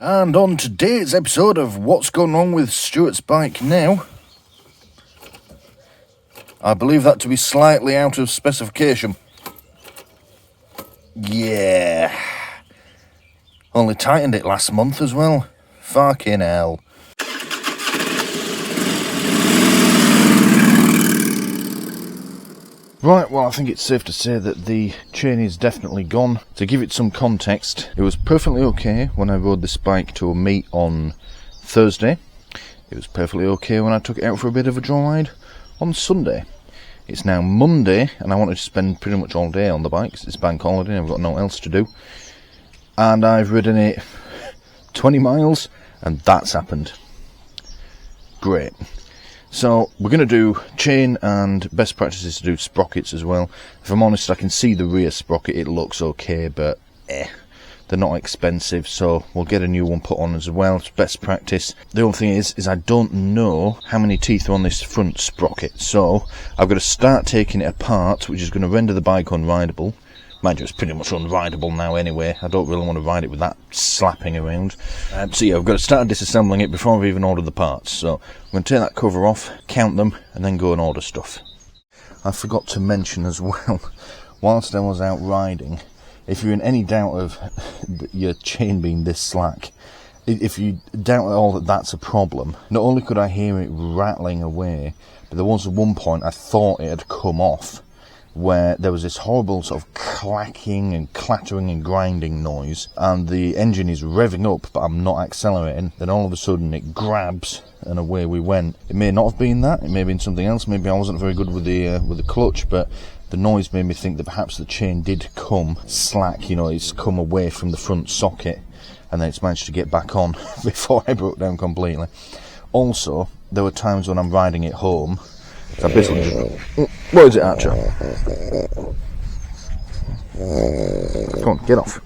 And on today's episode of What's Going On with Stuart's Bike Now, I believe that to be slightly out of specification. Yeah. Only tightened it last month as well. Fucking hell. Right, well, I think it's safe to say that the chain is definitely gone. To give it some context, it was perfectly okay when I rode this bike to a meet on Thursday. It was perfectly okay when I took it out for a bit of a joyride on Sunday. It's now Monday, and I wanted to spend pretty much all day on the bike 'cause it's bank holiday and I've got nothing else to do. And I've ridden it 20 miles, and that's happened. Great. So we're going to do chain and best practices to do sprockets as well. If I'm honest, I can see the rear sprocket, it looks okay, but they're not expensive, so we'll get a new one put on as well. It's best practice. The only thing is I don't know how many teeth are on this front sprocket, so I've got to start taking it apart, which is going to render the bike unrideable. Mind you, it's pretty much unrideable now anyway. I don't really want to ride it with that slapping around. So yeah, I've got to start disassembling it before I've even ordered the parts. So I'm going to take that cover off, count them, and then go and order stuff. I forgot to mention as well, whilst I was out riding, if you're in any doubt of your chain being this slack, if you doubt at all that that's a problem, not only could I hear it rattling away, but there was at one point I thought it had come off, where there was this horrible sort of clacking and clattering and grinding noise, and the engine is revving up but I'm not accelerating, then all of a sudden it grabs and away we went. It may not have been that, it may have been something else, maybe I wasn't very good with the clutch, but the noise made me think that perhaps the chain did come slack, you know, it's come away from the front socket and then it's managed to get back on before I broke down completely. Also, there were times when I'm riding it home, so I basically just, what is it, Archer? Come on, get off.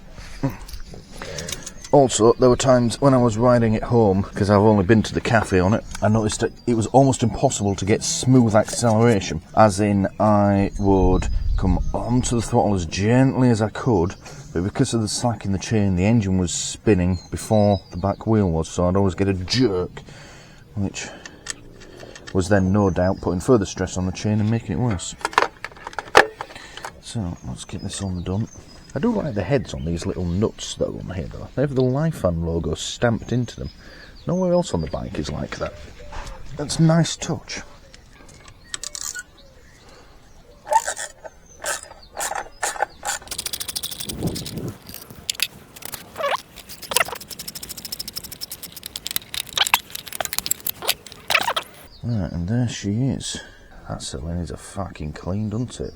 Also, there were times when I was riding it home, because I've only been to the cafe on it, I noticed that it was almost impossible to get smooth acceleration. As in, I would come onto the throttle as gently as I could, but because of the slack in the chain, the engine was spinning before the back wheel was, so I'd always get a jerk, which was then no doubt putting further stress on the chain and making it worse. So, let's get this on done. I do like the heads on these little nuts that are on here though. They have the Lifan logo stamped into them. Nowhere else on the bike is like that. That's a nice touch. Right, and there she is. That cylinder is a fucking clean, doesn't it?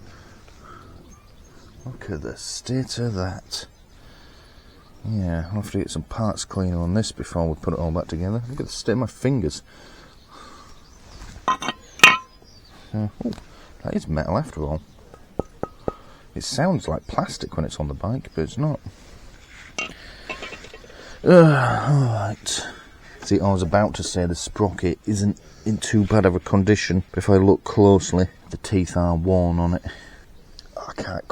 Look at the state of that. Yeah, I'll have to get some parts cleaner on this before we put it all back together. Look at the state of my fingers. Oh, that is metal after all. It sounds like plastic when it's on the bike, but it's not. Alright. See, I was about to say the sprocket isn't in too bad of a condition, but if I look closely, the teeth are worn on it. I can't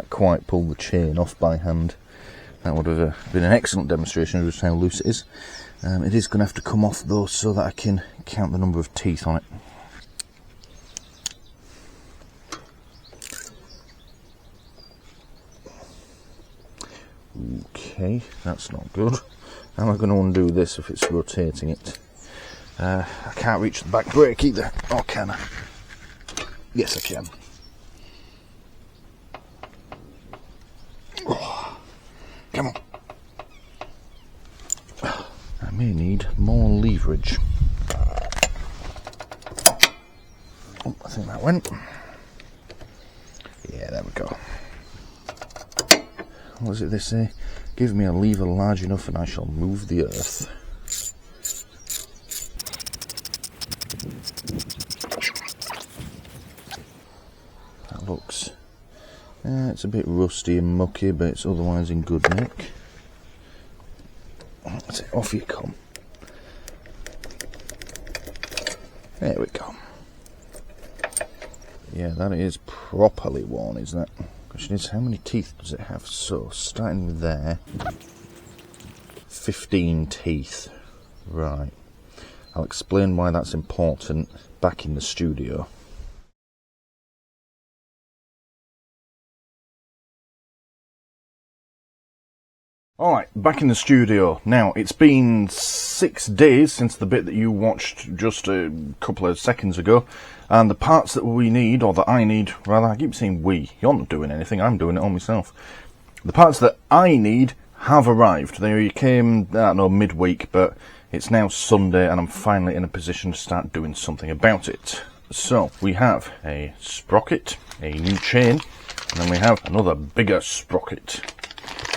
quite pull the chain off by hand. That would have been an excellent demonstration of just how loose it is. It is going to have to come off though, so that I can count the number of teeth on it. Okay, that's not good. How am I going to undo this if it's rotating it? I can't reach the back brake either. Or can I? Yes, I can. Oh, come on. I may need more leverage. Oh, I think that went. Yeah, there we go. What does it they say? Give me a lever large enough and I shall move the earth. That looks... it's a bit rusty and mucky, but it's otherwise in good nick. That's it, off you come. There we go. Yeah, that is properly worn, is that? Question is, how many teeth does it have? So, starting with there. 15 teeth. Right. I'll explain why that's important back in the studio. Alright, back in the studio. Now, it's been 6 days since the bit that you watched just a couple of seconds ago, and the parts that we need, or that I need, rather, I keep saying we, you're not doing anything, I'm doing it all myself. The parts that I need have arrived. They came, I don't know, midweek, but it's now Sunday, and I'm finally in a position to start doing something about it. So, we have a sprocket, a new chain, and then we have another bigger sprocket.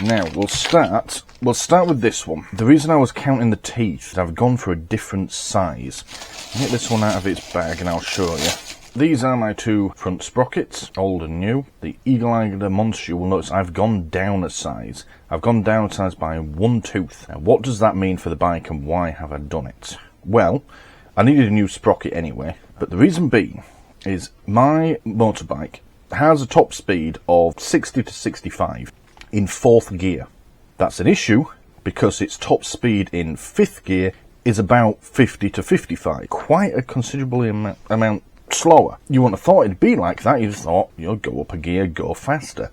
Now, we'll start with this one. The reason I was counting the teeth, I've gone for a different size. Get this one out of its bag and I'll show you. These are my 2 front sprockets, old and new. The eagle-eyed monster, you will notice I've gone down a size. I've gone down a size by 1 tooth. Now, what does that mean for the bike and why have I done it? Well, I needed a new sprocket anyway, but the reason being is my motorbike has a top speed of 60 to 65. in 4th gear. That's an issue because its top speed in 5th gear is about 50 to 55. Quite a considerable amount slower. You wouldn't have thought it'd be like that. You'd have thought, you know, go up a gear, go faster.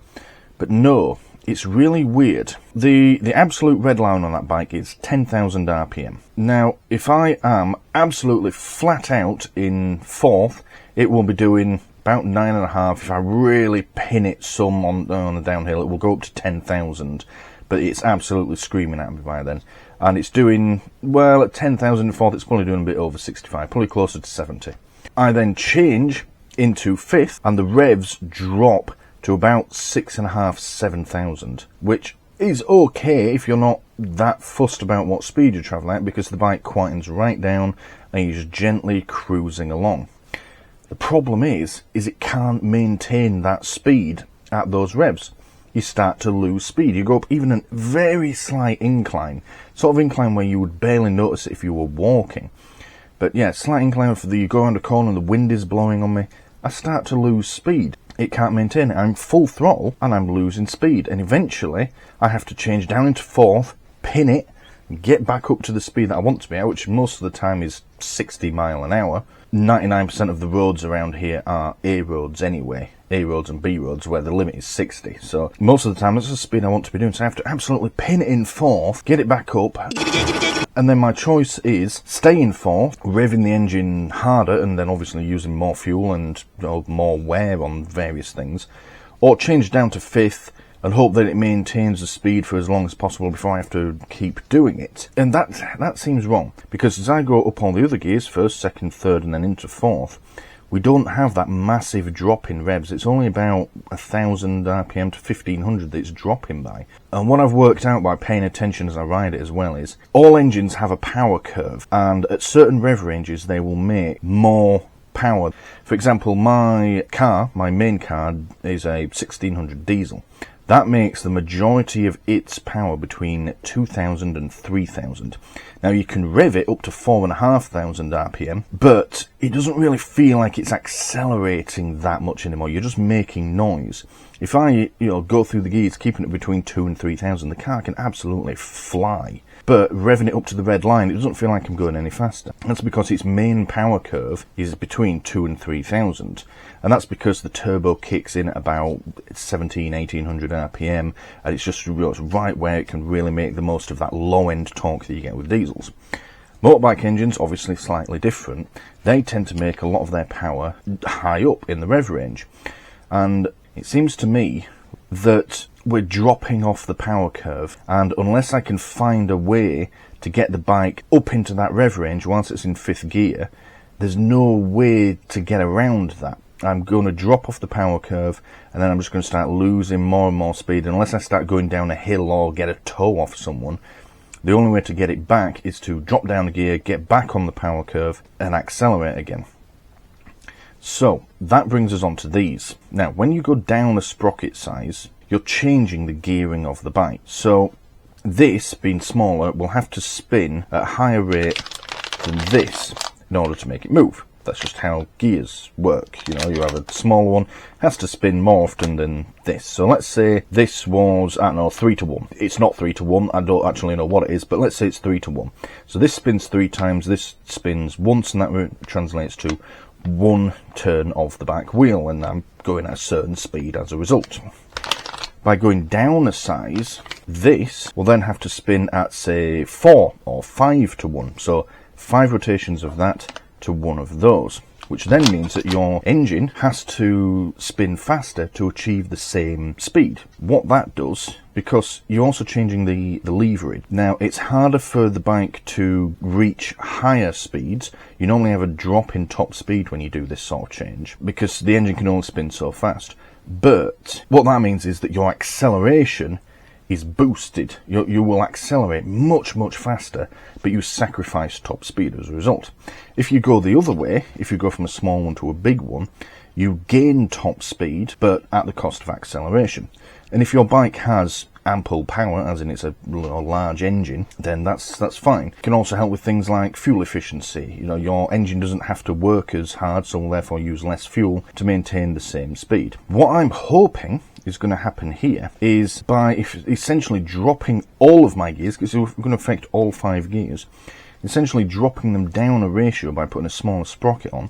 But no, it's really weird. The absolute red line on that bike is 10,000 RPM. Now, if I am absolutely flat out in 4th, it will be doing about 9.5. If I really pin it some on the downhill, it will go up to 10,000. But it's absolutely screaming at me by then. And it's doing, well, at 10,000 in 4th, it's probably doing a bit over 65, probably closer to 70. I then change into 5th, and the revs drop to about 6.5, 7,000, which is okay if you're not that fussed about what speed you're travelling at, because the bike quietens right down and you're just gently cruising along. The problem is it can't maintain that speed at those revs. You start to lose speed. You go up even a very slight incline, sort of incline where you would barely notice it if you were walking. But yeah, slight incline, you go around a corner and the wind is blowing on me, I start to lose speed. It can't maintain it. I'm full throttle and I'm losing speed. And eventually I have to change down into 4th, pin it, and get back up to the speed that I want to be at, which most of the time is 60 miles an hour. 99% of the roads around here are A roads anyway. A roads and B roads where the limit is 60. So most of the time that's the speed I want to be doing. So I have to absolutely pin it in 4th, get it back up. And then my choice is stay in 4th, revving the engine harder and then obviously using more fuel and more wear on various things. Or change down to 5th and hope that it maintains the speed for as long as possible before I have to keep doing it. And that seems wrong, because as I go up all the other gears, 1st, 2nd, 3rd and then into 4th, we don't have that massive drop in revs. It's only about 1,000 RPM to 1,500 that it's dropping by. And what I've worked out by paying attention as I ride it as well is, all engines have a power curve, and at certain rev ranges they will make more power. For example, my main car is a 1600 diesel. That makes the majority of its power between 2,000 and 3,000. Now you can rev it up to 4,500 RPM, but it doesn't really feel like it's accelerating that much anymore. You're just making noise. If I go through the gears, keeping it between 2,000 and 3,000, the car can absolutely fly. But revving it up to the red line, it doesn't feel like I'm going any faster. That's because its main power curve is between 2,000 and 3,000. And that's because the turbo kicks in at about 1,800 RPM, and it's just right where it can really make the most of that low-end torque that you get with diesels. Motorbike engines, obviously slightly different. They tend to make a lot of their power high up in the rev range. And it seems to me that we're dropping off the power curve, and unless I can find a way to get the bike up into that rev range whilst it's in 5th gear, there's no way to get around that. I'm going to drop off the power curve, and then I'm just going to start losing more and more speed. Unless I start going down a hill or get a toe off someone, the only way to get it back is to drop down a gear, get back on the power curve, and accelerate again. So that brings us on to these. Now, when you go down a sprocket size, you're changing the gearing of the bike. So this, being smaller, will have to spin at a higher rate than this in order to make it move. That's just how gears work. You know, you have a small one, has to spin more often than this. So let's say this was, I don't know, 3 to 1. It's not 3 to 1, I don't actually know what it is, but let's say it's 3 to 1. So this spins 3 times, this spins once, and that translates to 1 turn of the back wheel, and I'm going at a certain speed as a result. By going down a size, this will then have to spin at, say, 4 or 5 to 1. So 5 rotations of that to 1 of those, which then means that your engine has to spin faster to achieve the same speed. What that does, because you're also changing the leverage. Now, it's harder for the bike to reach higher speeds. You normally have a drop in top speed when you do this sort of change, because the engine can only spin so fast. But what that means is that your acceleration is boosted. You will accelerate much, much faster, but you sacrifice top speed as a result. If you go the other way, if you go from a small one to a big one, you gain top speed, but at the cost of acceleration. And if your bike has ample power, as in it's a large engine, then that's fine. It can also help with things like fuel efficiency. You know, your engine doesn't have to work as hard, so will therefore use less fuel to maintain the same speed. What I'm hoping is going to happen here is by essentially dropping all of my gears, because we're going to affect all 5 gears, essentially dropping them down a ratio by putting a smaller sprocket on,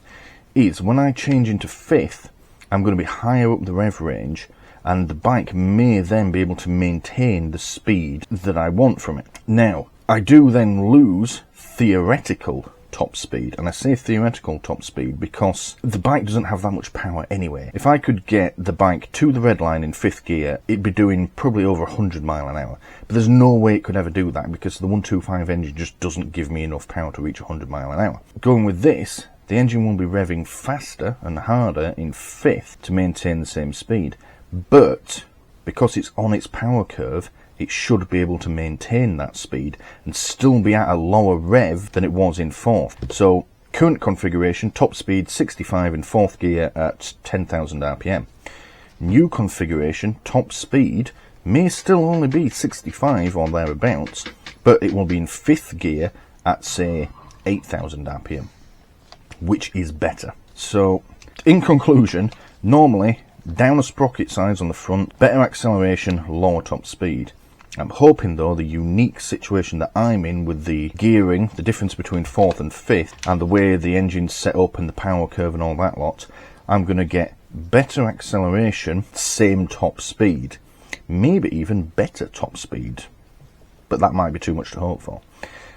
is when I change into 5th, I'm going to be higher up the rev range, and the bike may then be able to maintain the speed that I want from it. Now, I do then lose theoretical top speed, and I say theoretical top speed because the bike doesn't have that much power anyway. If I could get the bike to the red line in 5th gear, it'd be doing probably over 100 miles an hour. But there's no way it could ever do that because the 125 engine just doesn't give me enough power to reach 100 miles an hour. Going with this, the engine will be revving faster and harder in 5th to maintain the same speed. But because it's on its power curve, it should be able to maintain that speed and still be at a lower rev than it was in 4th. So current configuration, top speed 65 in 4th gear at 10,000 RPM. New configuration, top speed may still only be 65 or thereabouts, but it will be in 5th gear at, say, 8,000 RPM, which is better. So in conclusion, normally down a sprocket size on the front, better acceleration, lower top speed. I'm hoping though the unique situation that I'm in with the gearing, the difference between 4th and 5th, and the way the engine's set up and the power curve and all that lot, I'm going to get better acceleration, same top speed, maybe even better top speed, but that might be too much to hope for.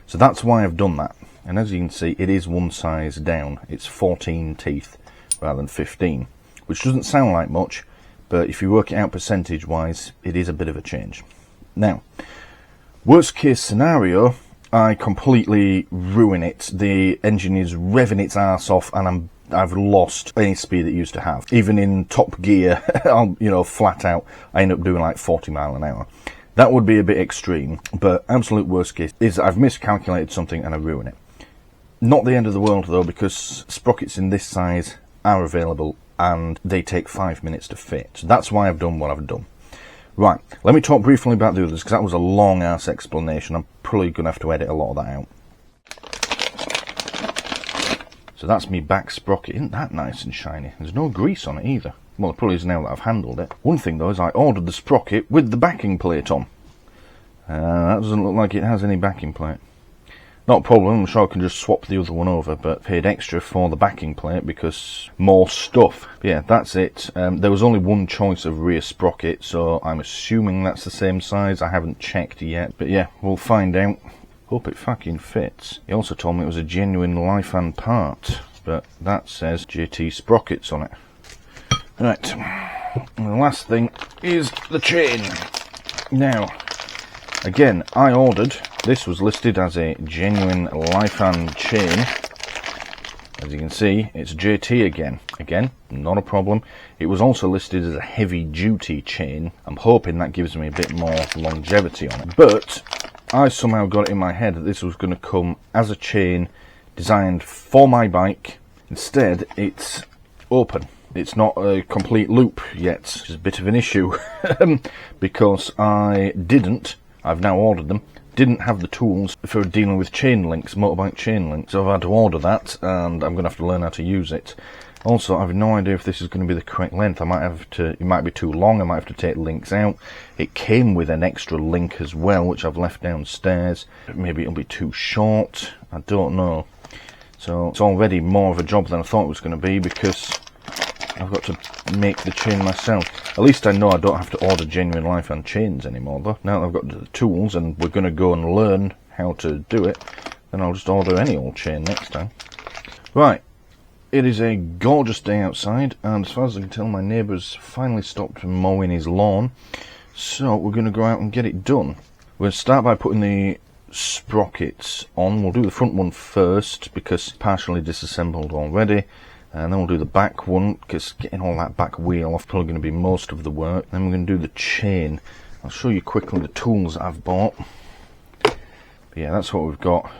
So that's why I've done that, and as you can see, it is one size down. It's 14 teeth rather than 15. Which doesn't sound like much, but if you work it out percentage wise, it is a bit of a change. Now, worst case scenario, I completely ruin it. The engine is revving its arse off and I've lost any speed it used to have. Even in top gear, flat out, I end up doing like 40 miles an hour. That would be a bit extreme, but absolute worst case is I've miscalculated something and I ruin it. Not the end of the world though, because sprockets in this size are available and they take 5 minutes to fit. So that's why I've done what I've done. Right, let me talk briefly about the others, because that was a long ass explanation. I'm probably going to have to edit a lot of that out. So that's me back sprocket. Isn't that nice and shiny? There's no grease on it either. Well, it probably is now that I've handled it. One thing though is I ordered the sprocket with the backing plate on. That doesn't look like it has any backing plate. Not a problem, I'm sure I can just swap the other one over, but paid extra for the backing plate because more stuff. But yeah, that's it. There was only one choice of rear sprocket, so I'm assuming that's the same size. I haven't checked yet, but yeah, we'll find out. Hope it fucking fits. He also told me it was a genuine Lifan part, but that says JT Sprockets on it. Right, and the last thing is the chain. Now, again, I ordered, this was listed as a genuine Lifan chain. As you can see, it's JT again. Again, not a problem. It was also listed as a heavy duty chain. I'm hoping that gives me a bit more longevity on it. But I somehow got it in my head that this was going to come as a chain designed for my bike. Instead, it's open. It's not a complete loop yet, which is a bit of an issue because I've now ordered them, didn't have the tools for dealing with chain links, motorbike chain links, so I've had to order that, and I'm going to have to learn how to use it. Also, I have no idea if this is going to be the correct length. I might have to, it might be too long, I might have to take links out. It came with an extra link as well, which I've left downstairs. Maybe it'll be too short, I don't know. So it's already more of a job than I thought it was going to be, because I've got to make the chain myself. At least I know I don't have to order genuine Lifan chains anymore, though. Now that I've got the tools and we're going to go and learn how to do it, then I'll just order any old chain next time. Right. It is a gorgeous day outside, and as far as I can tell, my neighbour's finally stopped mowing his lawn, so we're going to go out and get it done. We'll start by putting the sprockets on. We'll do the front one first, because it's partially disassembled already, and then we'll do the back one, because getting all that back wheel off is probably going to be most of the work. Then we're going to do the chain. I'll show you quickly the tools that I've bought. But yeah, that's what we've got.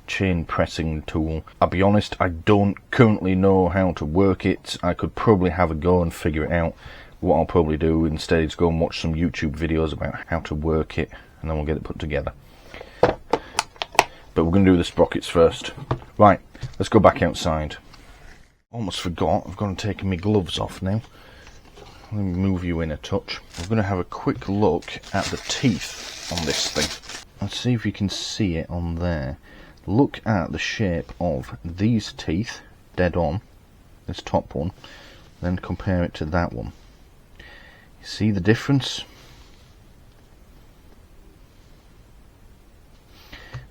Chain pressing tool. I'll be honest, I don't currently know how to work it. I could probably have a go and figure it out. What I'll probably do instead is go and watch some YouTube videos about how to work it, and then we'll get it put together. But we're going to do the sprockets first. Right, let's go back outside. Almost forgot, I've got to take my gloves off now. Let me move you in a touch. We're going to have a quick look at the teeth on this thing. Let's see if you can see it on there. Look at the shape of these teeth, dead on, this top one, then compare it to that one. You see the difference?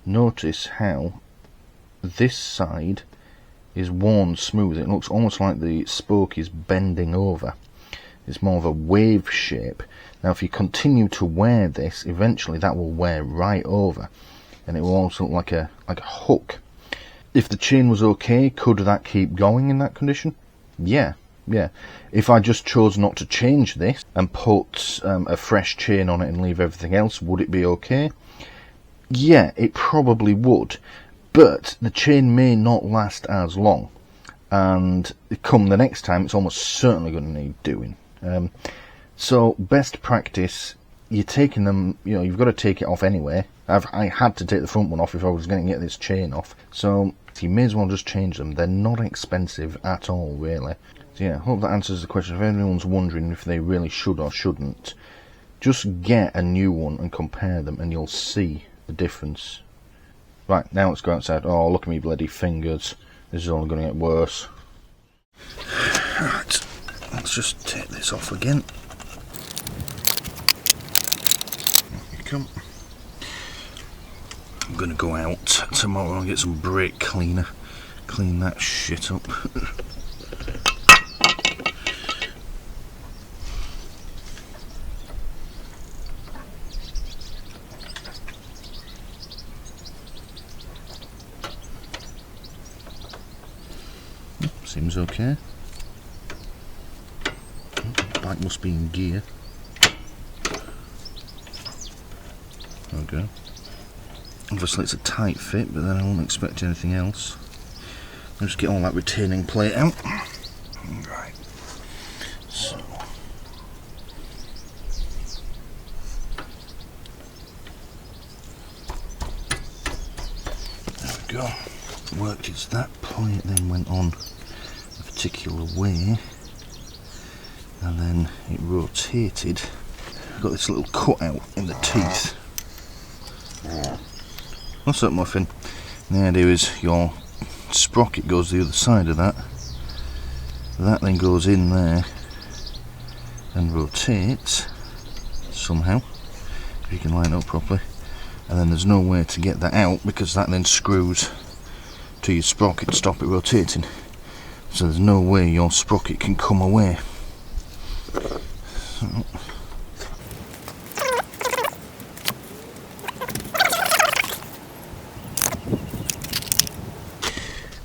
Notice how this side is worn smooth. It looks almost like the spoke is bending over. It's more of a wave shape. Now if you continue to wear this, eventually that will wear right over, and it will also look like a hook. If the chain was okay, could that keep going in that condition? Yeah. If I just chose not to change this and put a fresh chain on it and leave everything else, would it be okay? Yeah, it probably would, but the chain may not last as long, and come the next time it's almost certainly going to need doing. So best practice, you're taking them, you know, you've got to take it off anyway. I had to take the front one off if I was going to get this chain off, so you may as well just change them. They're not expensive at all, really. So yeah, hope that answers the question. If anyone's wondering if they really should or shouldn't, just get a new one and compare them and you'll see the difference. Right, now let's go outside. Oh, look at me bloody fingers. This is only going to get worse. Right, let's just take this off again. Here you come. I'm going to go out tomorrow and get some brake cleaner. Clean that shit up. Seems okay. Bike must be in gear. Okay. Obviously it's a tight fit, but then I won't expect anything else. I'll just get all that retaining plate out. Right. So. There we go. Worked is that plate then went on a particular way, and then it rotated. I've got this little cutout in the teeth. What's up, muffin? And the idea is your sprocket goes the other side of that. That then goes in there and rotates somehow, if you can line it up properly. And then there's no way to get that out because that then screws to your sprocket to stop it rotating. So there's no way your sprocket can come away. So.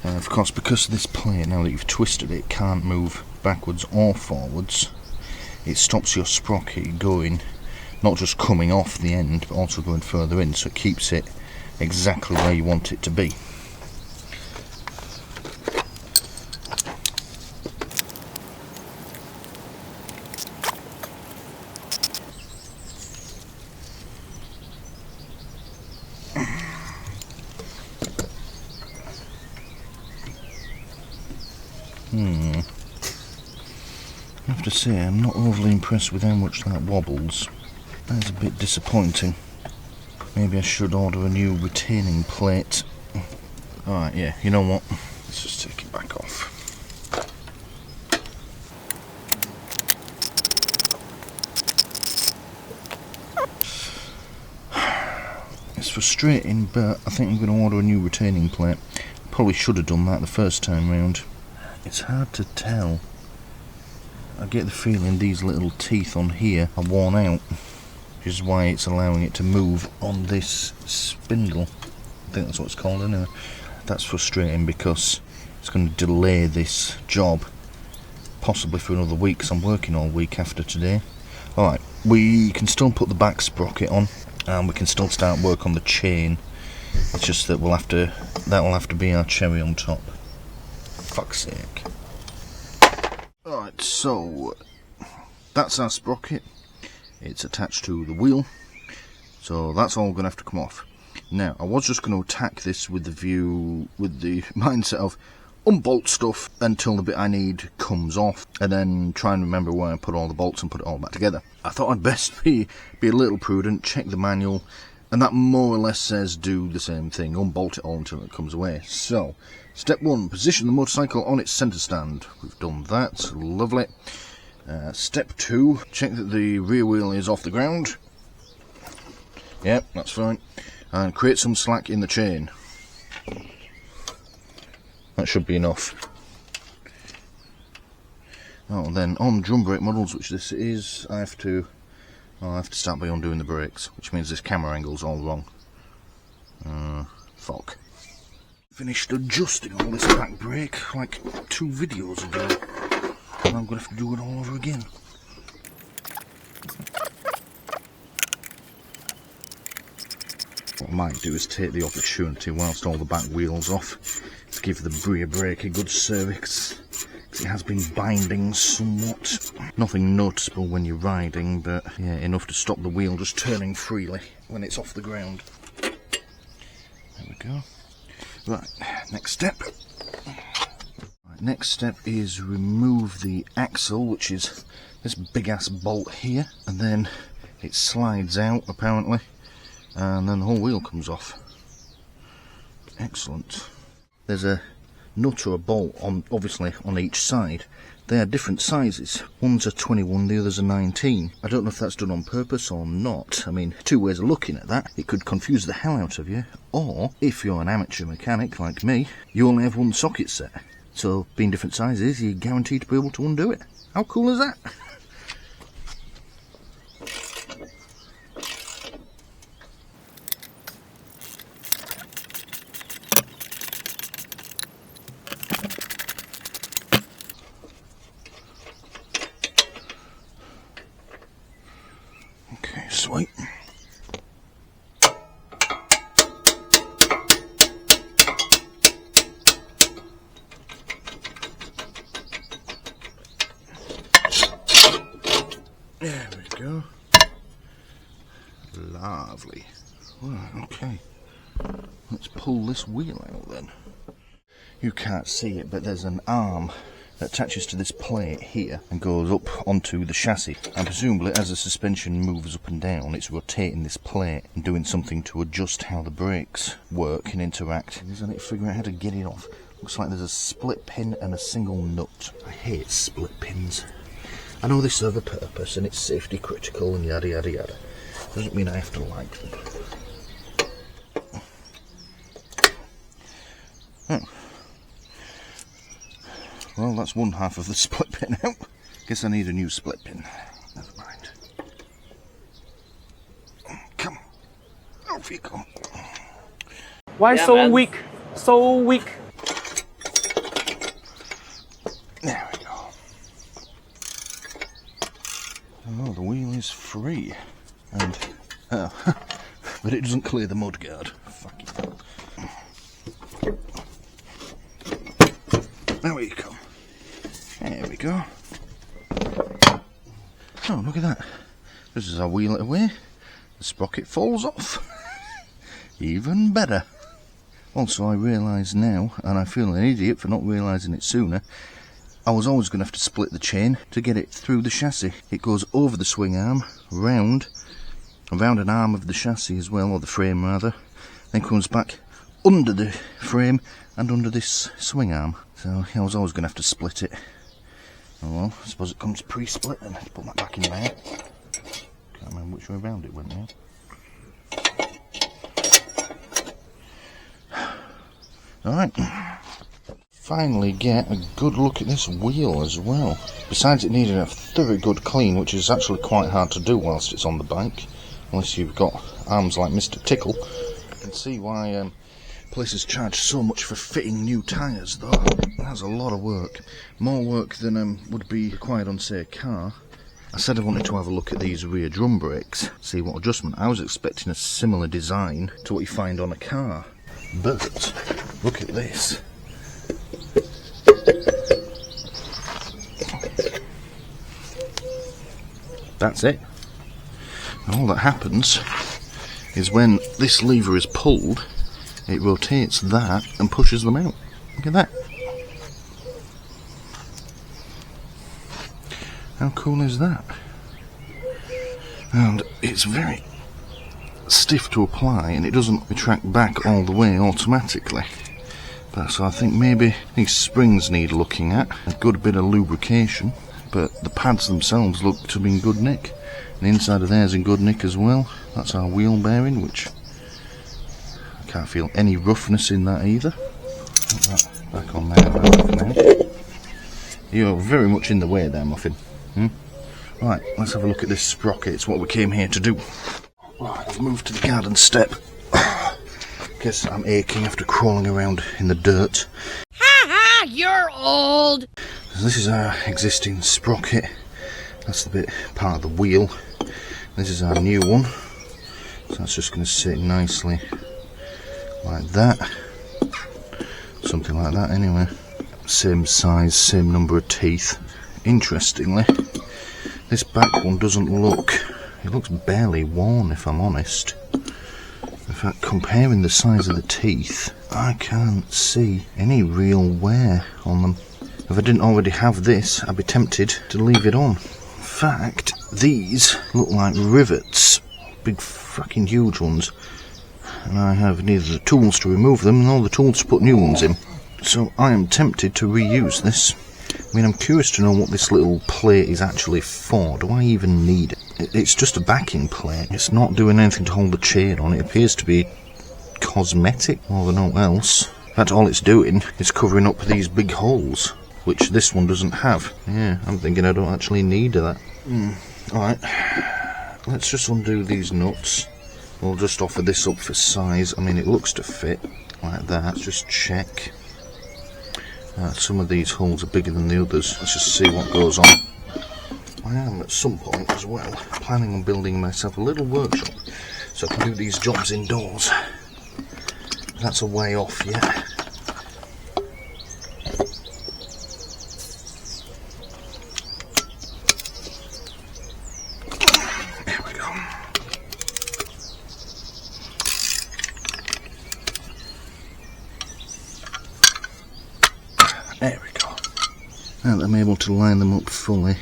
Of course, because of this plate, now that you've twisted it, can't move backwards or forwards, it stops your sprocket going, not just coming off the end, but also going further in, so it keeps it exactly where you want it to be. I have to say, I'm not overly impressed with how much that wobbles. That's a bit disappointing. Maybe I should order a new retaining plate. Alright, yeah, you know what? Let's just take it back off. It's frustrating, but I think I'm going to order a new retaining plate. Probably should have done that the first time round. It's hard to tell. I get the feeling these little teeth on here are worn out, which is why it's allowing it to move on this spindle. I think that's what it's called anyway. That's frustrating because it's going to delay this job possibly for another week, because I'm working all week after today. Alright, we can still put the back sprocket on and we can still start work on the chain. It's just that that'll have to be our cherry on top. For fuck's sake. Alright, so that's our sprocket. It's attached to the wheel, so that's all going to have to come off. Now, I was just going to attack this with the mindset of unbolt stuff until the bit I need comes off, and then try and remember where I put all the bolts and put it all back together. I thought I'd best be a little prudent, check the manual, and that more or less says do the same thing, unbolt it all until it comes away. So, step 1, position the motorcycle on its centre stand. We've done that, lovely. Step 2, check that the rear wheel is off the ground. Yep, that's fine. And create some slack in the chain. That should be enough. Oh, then on drum brake models, which this is, I have to start by undoing the brakes, which means this camera angle's all wrong. Fuck. Finished adjusting all this back brake like 2 videos ago, and I'm going to have to do it all over again. What I might do is take the opportunity whilst all the back wheels off to give the rear brake a good service. It has been binding somewhat. Nothing noticeable when you're riding, but yeah, enough to stop the wheel just turning freely when it's off the ground. There we go. Right, next step. Right, next step is remove the axle, which is this big ass bolt here, and then it slides out apparently, and then the whole wheel comes off. Excellent. There's a nut or a bolt obviously on each side. They are different sizes. One's a 21, the other's a 19. I don't know if that's done on purpose or not. I mean, 2 ways of looking at that. It could confuse the hell out of you, or if you're an amateur mechanic like me, you only have 1 socket set. So, being different sizes, you're guaranteed to be able to undo it. How cool is that? Sweet. There we go. Lovely. Right, okay. Let's pull this wheel out then. You can't see it, but there's an arm that attaches to this plate here and goes up onto the chassis, and presumably as the suspension moves up and down it's rotating this plate and doing something to adjust how the brakes work and interact. And I need to figure out how to get it off. Looks like there's a split pin and a single nut. I hate split pins. I know they serve a purpose and it's safety critical and yada yada yada. Doesn't mean I have to like them. Oh. Well, that's one half of the split pin out. Guess I need a new split pin. Never mind. Come on. Off you go. Why so man? Weak? So weak. There we go. Oh, the wheel is free. And, but it doesn't clear the mudguard. Fuck it. There we go. There we go. Oh, look at that. Just as I wheel it away, the sprocket falls off. Even better. Also, I realise now, and I feel an idiot for not realising it sooner, I was always going to have to split the chain to get it through the chassis. It goes over the swing arm, around an arm of the chassis as well, or the frame rather, then comes back under the frame and under this swing arm. So I was always going to have to split it. Oh well, I suppose it comes pre-split, and let's put that back in there. Can't remember which way around it went now. Alright, finally get a good look at this wheel as well. Besides it needing a thorough good clean, which is actually quite hard to do whilst it's on the bike, unless you've got arms like Mr. Tickle. You can see why places charge so much for fitting new tyres though. That's a lot of work. More work than would be required on, say, a car. I said I wanted to have a look at these rear drum brakes, see what adjustment. I was expecting a similar design to what you find on a car. But look at this. That's it. And all that happens is when this lever is pulled, it rotates that and pushes them out. Look at that. How cool is that? And it's very stiff to apply, and it doesn't retract back all the way automatically. But so I think maybe these springs need looking at, a good bit of lubrication, but the pads themselves look to be in good nick. And the inside of there is in good nick as well. That's our wheel bearing, which I can't feel any roughness in that either. Put that back on there. You're very much in the way there, Muffin. Right, let's have a look at this sprocket. It's what we came here to do. Right, I've moved to the garden step. Guess I'm aching after crawling around in the dirt. Ha ha, you're old! So this is our existing sprocket. That's the bit part of the wheel. This is our new one. So that's just going to sit nicely like that. Something like that anyway. Same size, same number of teeth. Interestingly, this back one doesn't look... It looks barely worn, if I'm honest. In fact, comparing the size of the teeth, I can't see any real wear on them. If I didn't already have this, I'd be tempted to leave it on. In fact, these look like rivets. Big fucking huge ones. And I have neither the tools to remove them nor the tools to put new ones in. So I am tempted to reuse this. I mean, I'm curious to know what this little plate is actually for. Do I even need it? It's just a backing plate. It's not doing anything to hold the chain on. It appears to be cosmetic more than all else. In fact, all it's doing is covering up these big holes, which this one doesn't have. Yeah, I'm thinking I don't actually need that. Alright, let's just undo these nuts. We'll just offer this up for size. I mean, it looks to fit like that. Let's just check. Some of these holes are bigger than the others. Let's just see what goes on. I am at some point as well planning on building myself a little workshop so I can do these jobs indoors. That's a way off yet. There we go. There we go. Now that I'm able to line them up fully,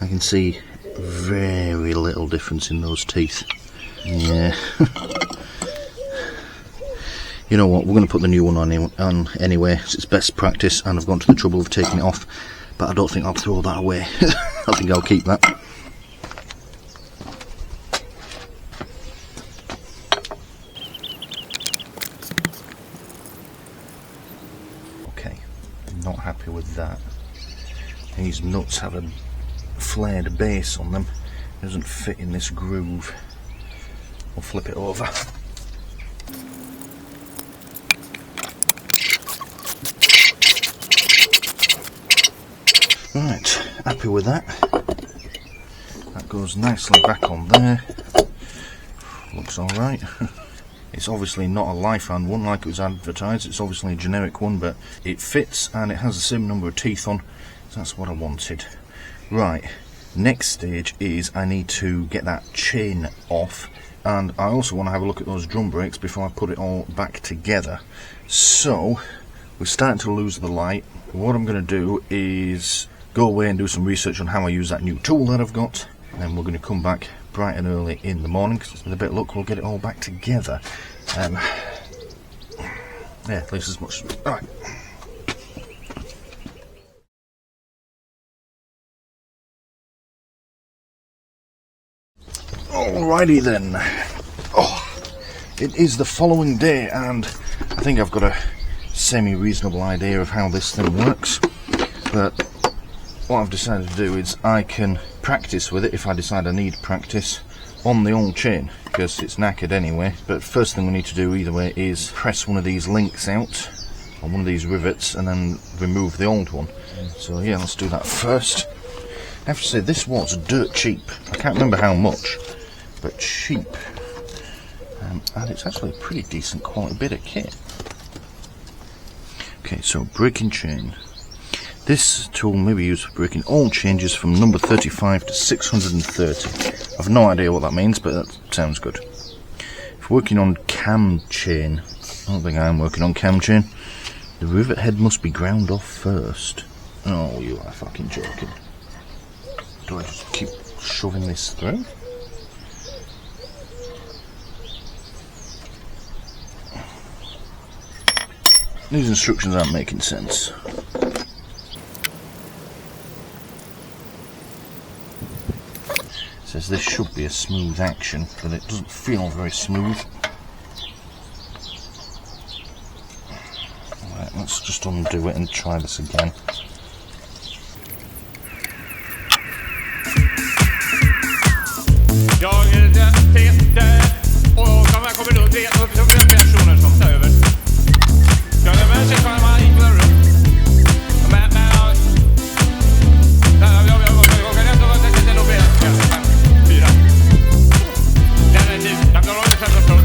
I can see very little difference in those teeth. Yeah. You know what, we're going to put the new one on anyway. It's best practice, and I've gone to the trouble of taking it off. But I don't think I'll throw that away. I think I'll keep that. Okay, not happy with that. These nuts have a flared base on them. It doesn't fit in this groove. We'll flip it over. Right, happy with that. That goes nicely back on there. Looks alright. It's obviously not a Lifan one like it was advertised. It's obviously a generic one, but it fits and it has the same number of teeth on. So that's what I wanted. Right, next stage is I need to get that chain off, and I also want to have a look at those drum brakes before I put it all back together. So we're starting to lose the light. What I'm going to do is go away and do some research on how I use that new tool that I've got, and then we're going to come back bright and early in the morning, because with a bit of luck we'll get it all back together. Yeah, at least as much. Alright. Alrighty then. Oh, it is the following day, and I think I've got a semi-reasonable idea of how this thing works. But what I've decided to do is I can practice with it if I decide I need practice on the old chain, because it's knackered anyway. But first thing we need to do either way is press one of these links out on one of these rivets and then remove the old one. So yeah, let's do that first. I have to say, this was dirt cheap. I can't remember how much, but cheap. And it's actually a pretty decent quality bit of kit. Okay, so breaking chain. This tool may be used for breaking all changes from number 35 to 630. I've no idea what that means, but that sounds good. If working on cam chain, I don't think I am working on cam chain. The rivet head must be ground off first. Oh, you are fucking joking. Do I just keep shoving this through? These instructions aren't making sense. It says this should be a smooth action, but it doesn't feel very smooth. Alright, let's just undo it and try this again. Jag Peter och här kommer då tre personer som tar över. Jag är väl så man gick väl runt. Men jag kan inte vara säkert det nog blir 4. Den är tid. Jag kan hålla fram från.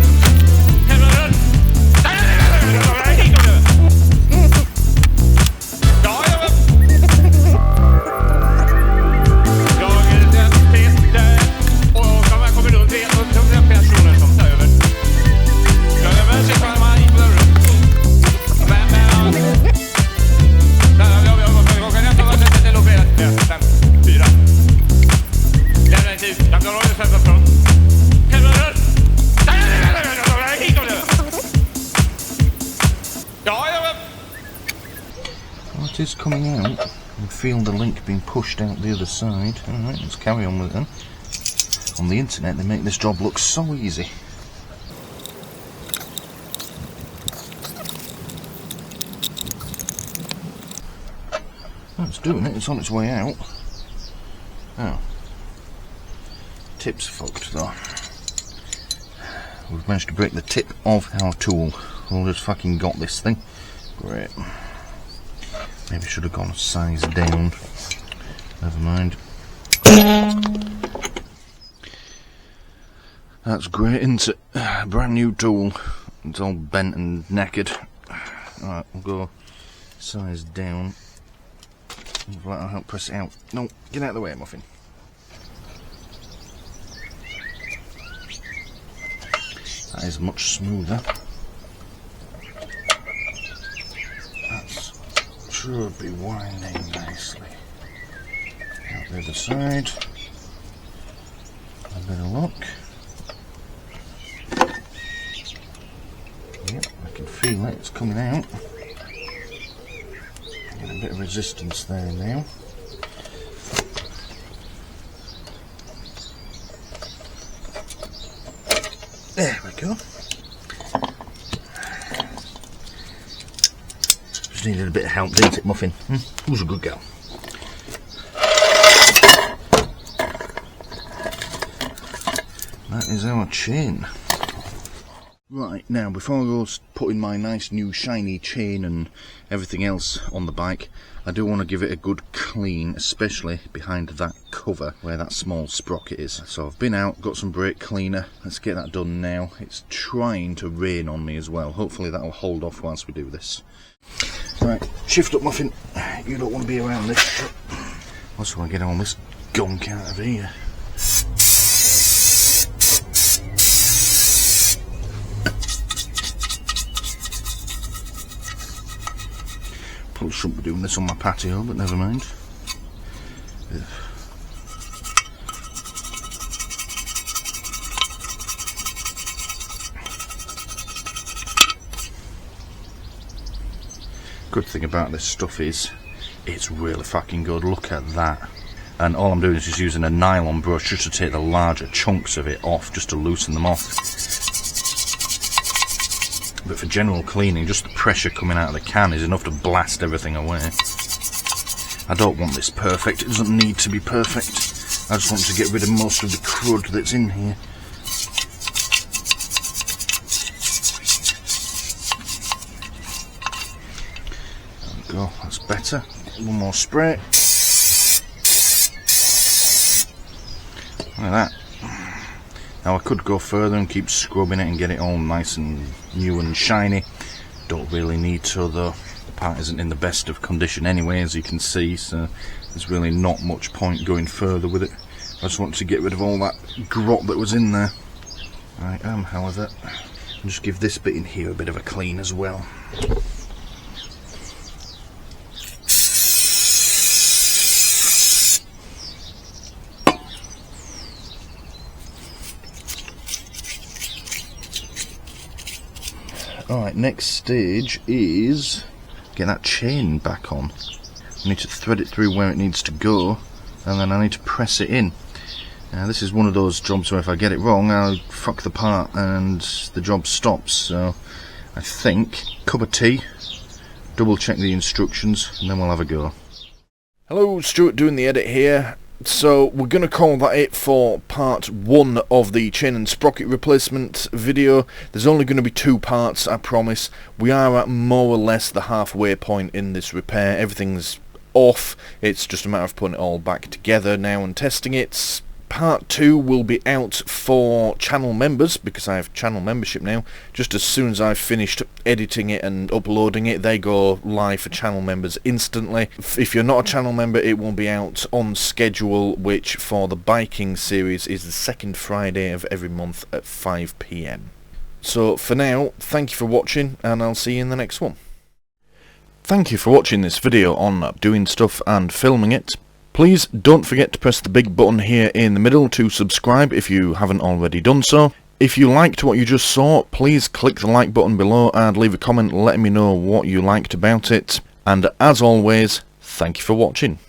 Helvete. What is coming out? I feel the link being pushed out the other side. Alright, let's carry on with it then. On the internet they make this job look so easy. It's doing it, it's on its way out. Oh. Tip's fucked though. We've managed to break the tip of our tool. We'll just fucking got this thing. Great. Maybe should have gone a size down. Never mind. That's great, isn't it? Brand new tool. It's all bent and knackered. Alright, we'll go size down. That'll help press it out. No, get out of the way, Muffin. That is much smoother. That should be winding nicely. Out the other side. A bit of luck. Yep, I can feel it, it's coming out. Get a bit of resistance there now. There we go. Just needed a bit of help, didn't it, Muffin? Who's a good girl? That is our chain. Right, now before I go putting my nice new shiny chain and everything else on the bike, I do want to give it a good clean, especially behind that cover where that small sprocket is. So I've been out, got some brake cleaner, let's get that done now. It's trying to rain on me as well, hopefully that'll hold off whilst we do this. Right, shift up, Muffin, you don't want to be around this shit. I just want to get all this gunk out of here. Probably shouldn't be doing this on my patio, but never mind. Ugh. Good thing about this stuff is it's really fucking good. Look at that. And all I'm doing is just using a nylon brush just to take the larger chunks of it off, just to loosen them off. But for general cleaning, just the pressure coming out of the can is enough to blast everything away. I don't want this perfect. It doesn't need to be perfect. I just want to get rid of most of the crud that's in here. Go, that's better. One more spray. Look at that. Now I could go further and keep scrubbing it and get it all nice and new and shiny. Don't really need to though. The part isn't in the best of condition anyway, as you can see, so there's really not much point going further with it. I just want to get rid of all that grot that was in there. Right, however, I'll just give this bit in here a bit of a clean as well. Alright, next stage is get that chain back on. I need to thread it through where it needs to go, and then I need to press it in. Now this is one of those jobs where if I get it wrong, I'll fuck the part and the job stops. So I think, cup of tea, double check the instructions, and then we'll have a go. Hello, Stuart doing the edit here. So we're going to call that it for part 1 of the chain and sprocket replacement video. There's only going to be 2 parts, I promise. We are at more or less the halfway point in this repair. Everything's off. It's just a matter of putting it all back together now and testing it. Part 2 will be out for channel members, because I have channel membership now. Just as soon as I've finished editing it and uploading it, they go live for channel members instantly. If you're not a channel member, it will be out on schedule, which for the biking series is the second Friday of every month at 5 PM. So for now, thank you for watching, and I'll see you in the next one. Thank you for watching this video on doing stuff and filming it. Please don't forget to press the big button here in the middle to subscribe if you haven't already done so. If you liked what you just saw, please click the like button below and leave a comment letting me know what you liked about it. And as always, thank you for watching.